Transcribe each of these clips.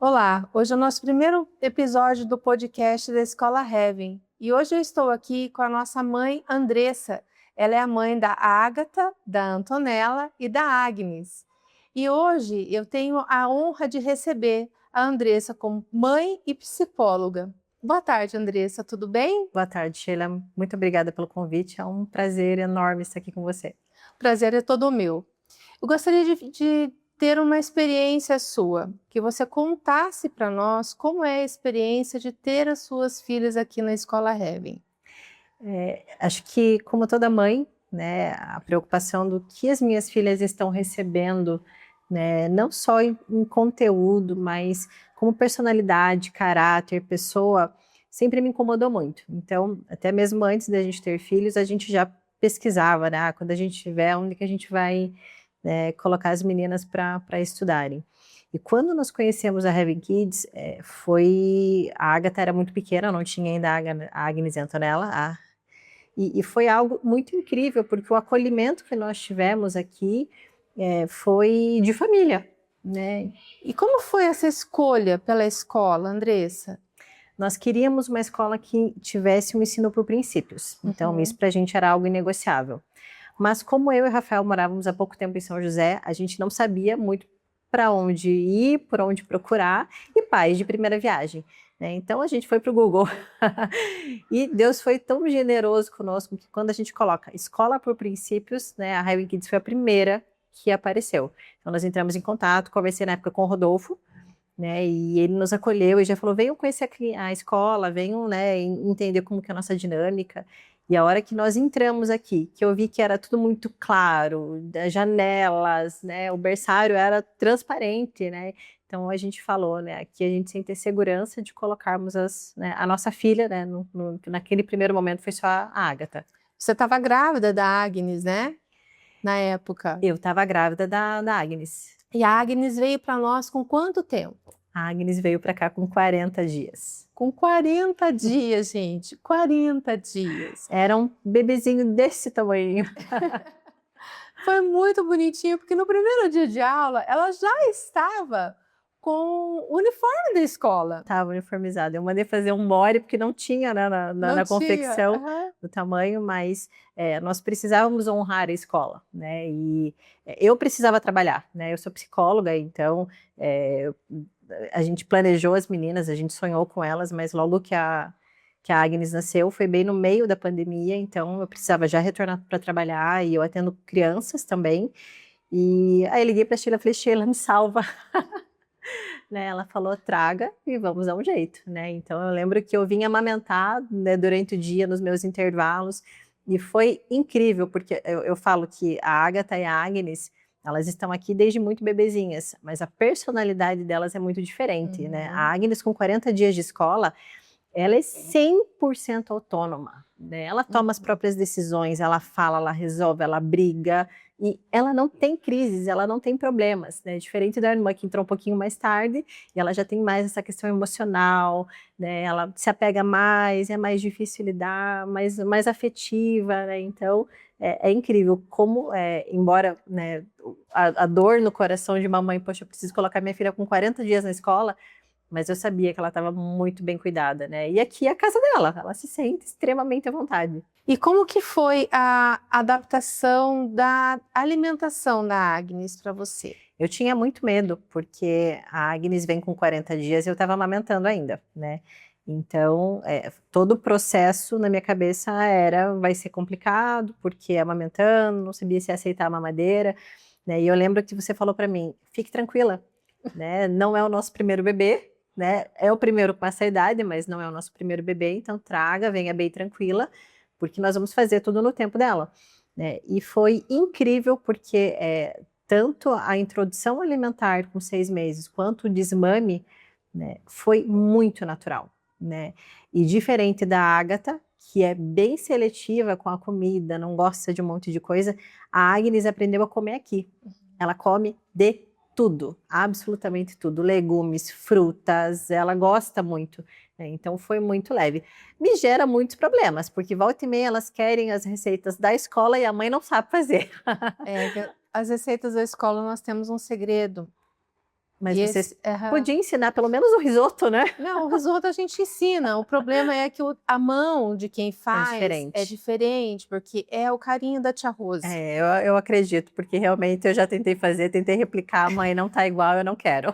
Olá, hoje é o nosso primeiro episódio do podcast da Escola Heaven e hoje eu estou aqui com a nossa mãe Andressa. Ela é a mãe da Ágata, da Antonella e da Agnes. E hoje eu tenho a honra de receber a Andressa como mãe e psicóloga. Boa tarde, Andressa, tudo bem? Boa tarde, Sheila. Muito obrigada pelo convite. É um prazer enorme estar aqui com você. Prazer é todo meu. Eu gostaria de ter uma experiência sua, que você contasse para nós como é a experiência de ter as suas filhas aqui na Escola Heaven. Acho que, como toda mãe, né, a preocupação do que as minhas filhas estão recebendo, né, não só em conteúdo, mas como personalidade, caráter, pessoa, sempre me incomodou muito. Então, até mesmo antes da gente ter filhos, a gente já pesquisava, né, quando a gente tiver, onde que a gente vai, né, colocar as meninas para estudarem. E quando nós conhecemos a Heaven Kids, a Agatha era muito pequena, não tinha ainda a Agnes e a Antonella, e foi algo muito incrível, porque o acolhimento que nós tivemos aqui foi de família, né? E como foi essa escolha pela escola, Andressa? Nós queríamos uma escola que tivesse um ensino por princípios, então isso Uhum. para a gente era algo inegociável. Mas como eu e o Rafael morávamos há pouco tempo em São José, a gente não sabia muito para onde ir, por onde procurar, e pais de primeira viagem, né? Então a gente foi para o Google. E Deus foi tão generoso conosco que quando a gente coloca escola por princípios, né, a Highway Kids foi a primeira que apareceu. Então nós entramos em contato, conversei na época com o Rodolfo, né, e ele nos acolheu e já falou, venham conhecer a escola, venham, né, entender como que é a nossa dinâmica. E a hora que nós entramos aqui, que eu vi que era tudo muito claro, das janelas, né, o berçário era transparente, né, então a gente falou, né, aqui a gente sem ter segurança de colocarmos né, a nossa filha, né, naquele primeiro momento foi só a Ágata. Você estava grávida da Agnes, né? Na época. Eu estava grávida da Agnes. E a Agnes veio para nós com quanto tempo? A Agnes veio para cá com 40 dias. Com 40 dias, gente. 40 dias. Era um bebezinho desse tamanho. Foi muito bonitinho, porque no primeiro dia de aula ela já estava com o uniforme da escola. Estava uniformizada. Eu mandei fazer um body, porque não tinha, né, Não na tinha? confecção Aham. do tamanho, mas nós precisávamos honrar a escola, né? E eu precisava trabalhar, né? Eu sou psicóloga, então é, a gente planejou as meninas, a gente sonhou com elas, mas logo que a Agnes nasceu, foi bem no meio da pandemia, então eu precisava já retornar para trabalhar e eu atendo crianças também. E aí eu liguei para a Sheila e falei, Sheila, me salva. Né, ela falou, traga e vamos dar um jeito, né? Então eu lembro que eu vim amamentar, né, durante o dia, nos meus intervalos, e foi incrível, porque eu falo que a Agatha e a Agnes, elas estão aqui desde muito bebezinhas, mas a personalidade delas é muito diferente, né? A Uhum. Agnes, com 40 dias de escola, ela é 100% autônoma, né? Ela toma as Uhum. próprias decisões, ela fala, ela resolve, ela briga, e ela não tem crises, ela não tem problemas, né? Diferente da irmã que entrou um pouquinho mais tarde, e ela já tem mais essa questão emocional, né? Ela se apega mais, é mais difícil lidar, mais afetiva, né? Então, é incrível como, embora, né, a dor no coração de uma mãe, poxa, eu preciso colocar minha filha com 40 dias na escola, mas eu sabia que ela estava muito bem cuidada, né? E aqui é a casa dela, ela se sente extremamente à vontade. E como que foi a adaptação da alimentação da Agnes para você? Eu tinha muito medo, porque a Agnes vem com 40 dias e eu estava amamentando ainda, né? Então, todo o processo na minha cabeça era, vai ser complicado, porque amamentando, não sabia se ia aceitar a mamadeira, né? E eu lembro que você falou para mim, fique tranquila, né? Não é o nosso primeiro bebê, né? É o primeiro com essa idade, mas não é o nosso primeiro bebê, então traga, venha bem tranquila, porque nós vamos fazer tudo no tempo dela, né? E foi incrível, porque tanto a introdução alimentar com 6 meses, quanto o desmame, né, foi muito natural, né? E diferente da Ágata, que é bem seletiva com a comida, não gosta de um monte de coisa, a Agnes aprendeu a comer aqui. Ela come de tudo, absolutamente tudo, legumes, frutas, ela gosta muito, né? Então foi muito leve. Me gera muitos problemas, porque volta e meia elas querem as receitas da escola e a mãe não sabe fazer. As receitas da escola nós temos um segredo. Mas E você aham. podia ensinar pelo menos o risoto, né? Não, o risoto a gente ensina. O problema é que a mão de quem É faz é diferente. diferente, porque é o carinho da tia Rose. Eu acredito, porque realmente eu já tentei fazer, tentei replicar, a mãe não tá igual, eu não quero.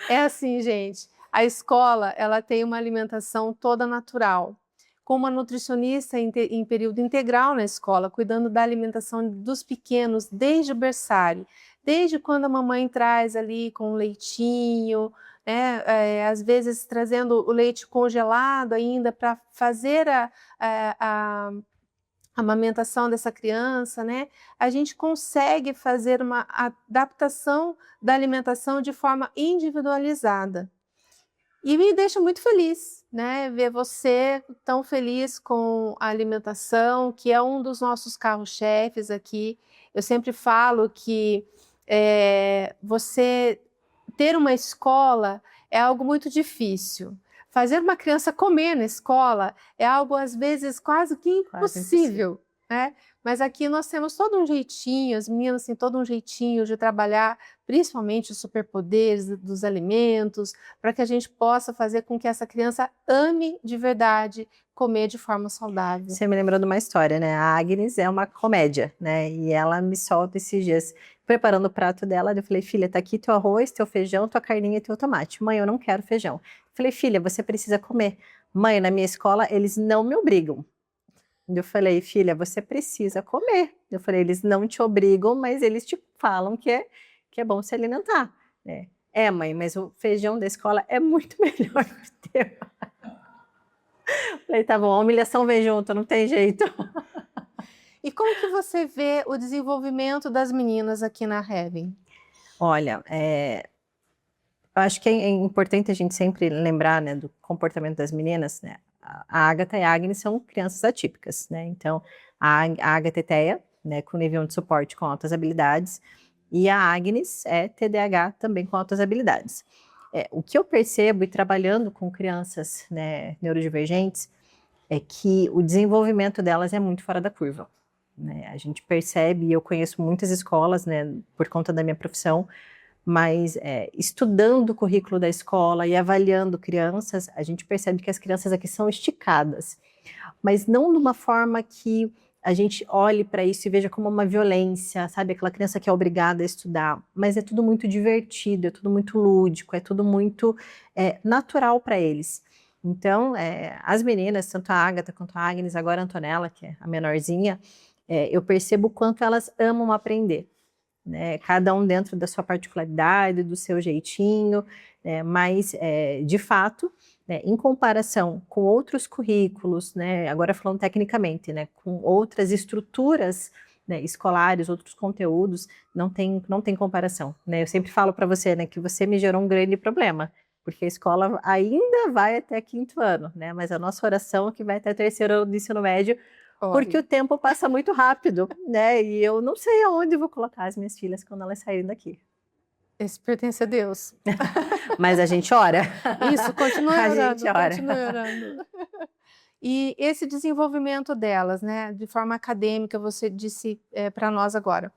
É assim, gente. A escola, ela tem uma alimentação toda natural, com uma nutricionista em período integral na escola, cuidando da alimentação dos pequenos desde o berçário, desde quando a mamãe traz ali com leitinho, né, às vezes trazendo o leite congelado ainda para fazer a amamentação dessa criança, né? A gente consegue fazer uma adaptação da alimentação de forma individualizada. E me deixa muito feliz, né, ver você tão feliz com a alimentação, que é um dos nossos carro-chefes aqui. Eu sempre falo que você ter uma escola é algo muito difícil. Fazer uma criança comer na escola é algo, às vezes, quase que Quase impossível. impossível, né? Mas aqui nós temos todo um jeitinho, as meninas têm todo um jeitinho de trabalhar, principalmente os superpoderes dos alimentos, para que a gente possa fazer com que essa criança ame de verdade comer de forma saudável. Você me lembrou de uma história, né? A Agnes é uma comédia, né? E ela me solta esses dias, preparando o prato dela, eu falei, filha, tá aqui teu arroz, teu feijão, tua carninha e teu tomate. Mãe, eu não quero feijão. Eu falei, filha, você precisa comer. Mãe, na minha escola, eles não me obrigam. Eu falei, filha, você precisa comer. Eu falei, eles não te obrigam, mas eles te falam que é bom se alimentar, né? Mãe, mas o feijão da escola é muito melhor que o teu. Falei, tá bom, a humilhação vem junto, não tem jeito. E como que você vê o desenvolvimento das meninas aqui na Heaven? Olha, eu acho que é importante a gente sempre lembrar, né, do comportamento das meninas, né? A Agatha e a Agnes são crianças atípicas, né? Então, a Agatha é TEA, né, com nível de suporte com altas habilidades, e a Agnes é TDAH também com altas habilidades. O que eu percebo e trabalhando com crianças, né, neurodivergentes é que o desenvolvimento delas é muito fora da curva, né? A gente percebe, e eu conheço muitas escolas, né, por conta da minha profissão, mas estudando o currículo da escola e avaliando crianças, a gente percebe que as crianças aqui são esticadas, mas não de uma forma que a gente olhe para isso e veja como uma violência, sabe? Aquela criança que é obrigada a estudar, mas é tudo muito divertido, é tudo muito lúdico, é tudo muito natural para eles. Então, as meninas, tanto a Agatha quanto a Agnes, agora a Antonella, que é a menorzinha, eu percebo o quanto elas amam aprender, né? Cada um dentro da sua particularidade, do seu jeitinho, né? Mas, de fato, né, em comparação com outros currículos, né, agora falando tecnicamente, né, com outras estruturas, né, escolares, outros conteúdos, não tem comparação, né? Eu sempre falo para você, né, que você me gerou um grande problema, porque a escola ainda vai até 5º ano, né, mas a nossa oração é que vai até 3º ano do ensino médio, porque o tempo passa muito rápido, né? E eu não sei aonde vou colocar as minhas filhas quando elas saírem daqui. Esse pertence a Deus. Mas a gente ora. Isso, continue A orando, gente ora. continue orando. E esse desenvolvimento delas, né, de forma acadêmica, você disse para nós agora.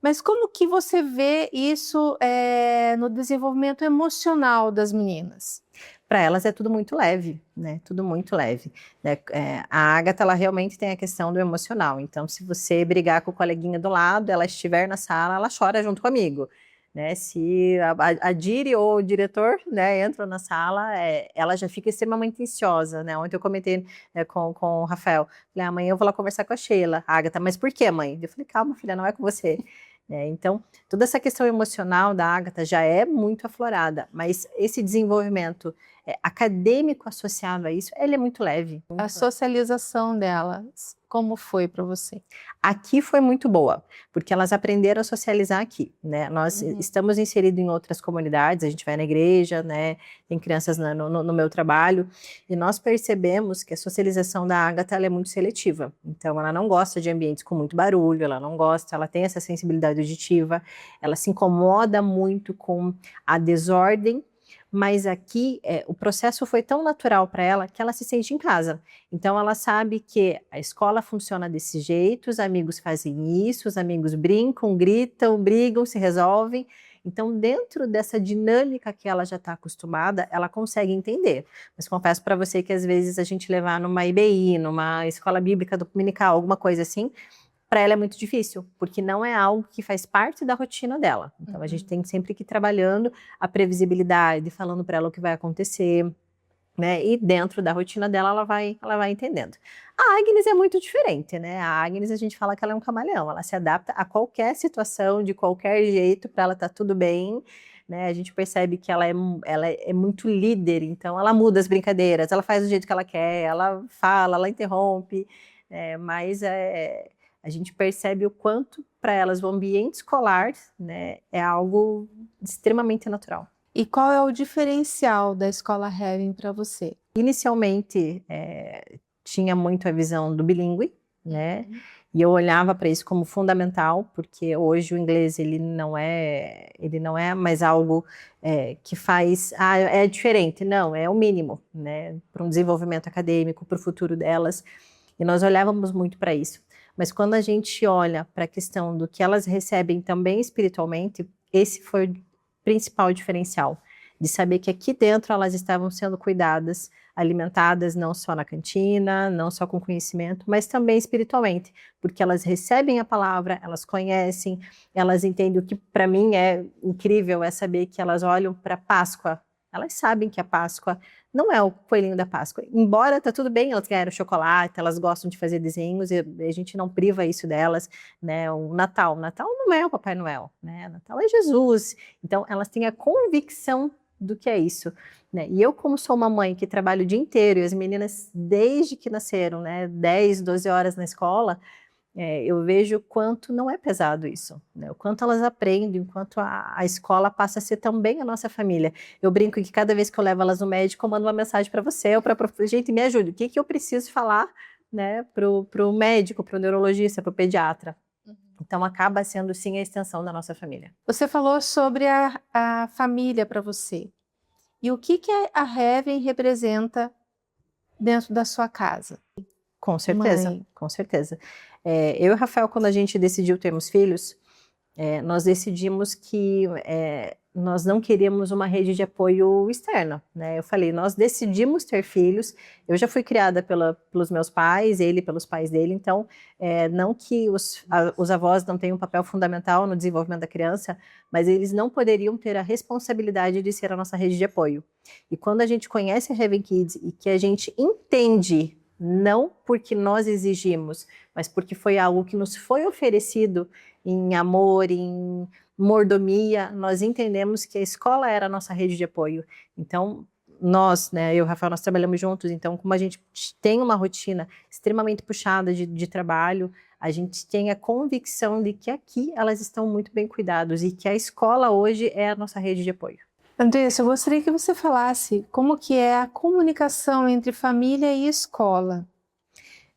Mas como que você vê isso no desenvolvimento emocional das meninas? Para elas é tudo muito leve, né? Tudo muito leve, né? A Agatha, ela realmente tem a questão do emocional. Então, se você brigar com o coleguinha do lado, ela estiver na sala, ela chora junto comigo, né? Se a Diri ou o diretor, né, entram na sala, ela já fica extremamente ansiosa, né? Ontem eu comentei, né, com o Rafael, falei, amanhã eu vou lá conversar com a Sheila. Agatha, mas por quê, mãe? Eu falei, calma, filha, não é com você. Então, toda essa questão emocional da Agatha já é muito aflorada, mas esse desenvolvimento acadêmico associado a isso, ele é muito leve. A socialização delas, como foi para você? Aqui foi muito boa, porque elas aprenderam a socializar aqui, né? Nós estamos inseridos em outras comunidades, a gente vai na igreja, né? Tem crianças no meu trabalho, e nós percebemos que a socialização da Agatha, ela é muito seletiva. Então, ela não gosta de ambientes com muito barulho, ela tem essa sensibilidade auditiva, ela se incomoda muito com a desordem, mas aqui o processo foi tão natural para ela que ela se sente em casa. Então ela sabe que a escola funciona desse jeito, os amigos fazem isso, os amigos brincam, gritam, brigam, se resolvem. Então, dentro dessa dinâmica que ela já está acostumada, ela consegue entender. Mas confesso para você que às vezes a gente levar numa IBI, numa escola bíblica dominical, alguma coisa assim, para ela é muito difícil, porque não é algo que faz parte da rotina dela. Então, a gente tem sempre que ir trabalhando a previsibilidade, falando para ela o que vai acontecer, né? E dentro da rotina dela, ela vai entendendo. A Agnes é muito diferente, né? A Agnes, a gente fala que ela é um camaleão, ela se adapta a qualquer situação, de qualquer jeito, para ela tá tudo bem, né? A gente percebe que ela é muito líder, então ela muda as brincadeiras, ela faz do jeito que ela quer, ela fala, ela interrompe, mas a gente percebe o quanto para elas o ambiente escolar, né, é algo extremamente natural. E qual é o diferencial da escola Heaven para você? Inicialmente, tinha muito a visão do bilíngue, né? E eu olhava para isso como fundamental, porque hoje o inglês ele não é mais algo que faz, é diferente, não, é o mínimo, né? Para um desenvolvimento acadêmico, para o futuro delas. E nós olhávamos muito para isso. Mas quando a gente olha para a questão do que elas recebem também espiritualmente, esse foi o principal diferencial, de saber que aqui dentro elas estavam sendo cuidadas, alimentadas não só na cantina, não só com conhecimento, mas também espiritualmente, porque elas recebem a palavra, elas conhecem, elas entendem. O que para mim é incrível é saber que elas olham para a Páscoa, elas sabem que a Páscoa não é o coelhinho da Páscoa, embora tá tudo bem, elas ganharam chocolate, elas gostam de fazer desenhos, e a gente não priva isso delas, né? O Natal não é o Papai Noel, né? Natal é Jesus, então elas têm a convicção do que é isso, né? E eu, como sou uma mãe que trabalho o dia inteiro, e as meninas desde que nasceram, né, 10, 12 horas na escola, eu vejo o quanto não é pesado isso, né? O quanto elas aprendem, o quanto a escola passa a ser também a nossa família. Eu brinco que cada vez que eu levo elas no médico, eu mando uma mensagem para você, ou para gente, me ajude, o que eu preciso falar, né, pro médico, pro neurologista, pro pediatra. Então acaba sendo sim a extensão da nossa família. Você falou sobre a família para você. E o que a Heaven representa dentro da sua casa? Com certeza, Mãe. Com certeza. Eu e o Rafael, quando a gente decidiu termos filhos, nós decidimos que nós não queríamos uma rede de apoio externa, né? Eu falei, nós decidimos ter filhos, eu já fui criada pelos meus pais, ele pelos pais dele, então não que os avós não tenham um papel fundamental no desenvolvimento da criança, mas eles não poderiam ter a responsabilidade de ser a nossa rede de apoio. E quando a gente conhece a Heaven Kids e que a gente entende, não porque nós exigimos, mas porque foi algo que nos foi oferecido em amor, em mordomia, nós entendemos que a escola era a nossa rede de apoio. Então, nós, né, eu e o Rafael, nós trabalhamos juntos, então como a gente tem uma rotina extremamente puxada de trabalho, a gente tem a convicção de que aqui elas estão muito bem cuidadas e que a escola hoje é a nossa rede de apoio. Andressa, eu gostaria que você falasse como que é a comunicação entre família e escola.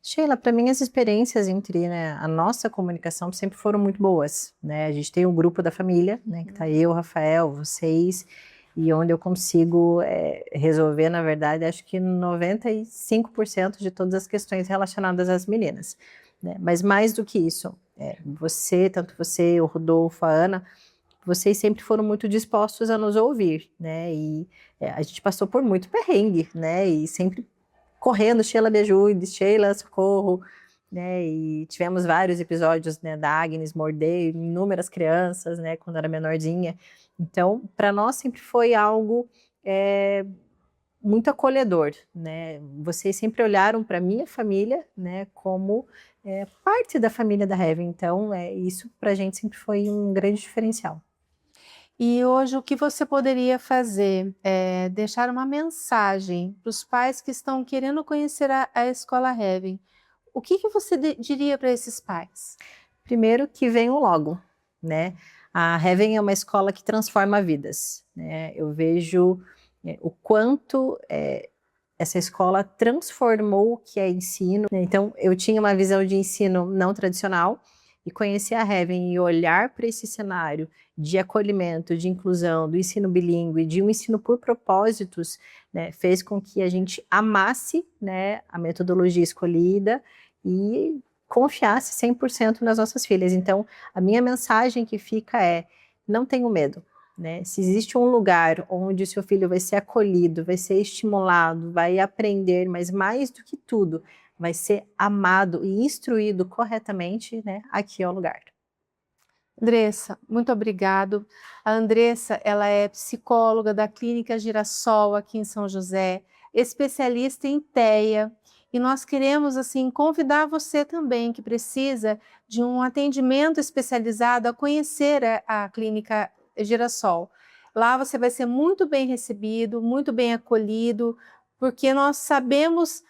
Sheila, para mim as experiências entre, né, a nossa comunicação sempre foram muito boas, né? A gente tem um grupo da família, né, que tá eu, Rafael, vocês, e onde eu consigo resolver, na verdade, acho que 95% de todas as questões relacionadas às meninas, né? Mas mais do que isso, tanto você, o Rodolfo, a Ana, vocês sempre foram muito dispostos a nos ouvir, né? E a gente passou por muito perrengue, né? E sempre correndo, Sheila me ajude, Sheila, socorro, né? E tivemos vários episódios, né, da Agnes morder inúmeras crianças, né, quando era menorzinha. Então, para nós sempre foi algo muito acolhedor, né? Vocês sempre olharam para minha família, né, como parte da família da Heaven. Então, isso para a gente sempre foi um grande diferencial. E hoje o que você poderia fazer é deixar uma mensagem para os pais que estão querendo conhecer a escola Heaven. O que você diria para esses pais? Primeiro, que venham logo, né? A Heaven é uma escola que transforma vidas, né? Eu vejo o quanto essa escola transformou o que é ensino, né? Então, eu tinha uma visão de ensino não tradicional, e conhecer a Heaven e olhar para esse cenário de acolhimento, de inclusão, do ensino bilíngue, de um ensino por propósitos, né, fez com que a gente amasse, né, a metodologia escolhida e confiasse 100% nas nossas filhas. Então, a minha mensagem que fica é: não tenham medo, né? Se existe um lugar onde o seu filho vai ser acolhido, vai ser estimulado, vai aprender, mas mais do que tudo, vai ser amado e instruído corretamente, né? Aqui é o lugar. Andressa, muito obrigado. A Andressa, ela é psicóloga da Clínica Girassol aqui em São José, especialista em TEA, e nós queremos assim convidar você também que precisa de um atendimento especializado a conhecer a Clínica Girassol. Lá você vai ser muito bem recebido, muito bem acolhido, porque nós sabemos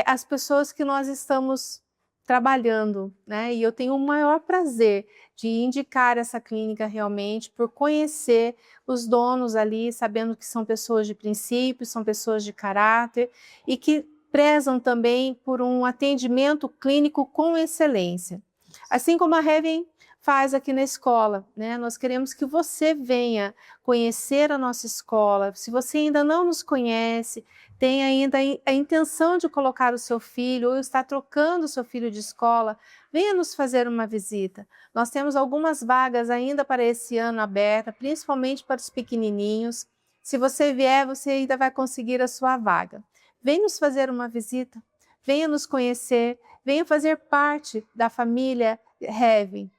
as pessoas que nós estamos trabalhando, né? E eu tenho o maior prazer de indicar essa clínica realmente, por conhecer os donos ali, sabendo que são pessoas de princípios, são pessoas de caráter e que prezam também por um atendimento clínico com excelência. Assim como a Heaven faz aqui na escola, né? Nós queremos que você venha conhecer a nossa escola. Se você ainda não nos conhece, tem ainda a intenção de colocar o seu filho ou está trocando o seu filho de escola, venha nos fazer uma visita. Nós temos algumas vagas ainda para esse ano aberta, principalmente para os pequenininhos. Se você vier, você ainda vai conseguir a sua vaga. Venha nos fazer uma visita, venha nos conhecer, venha fazer parte da família Heaven.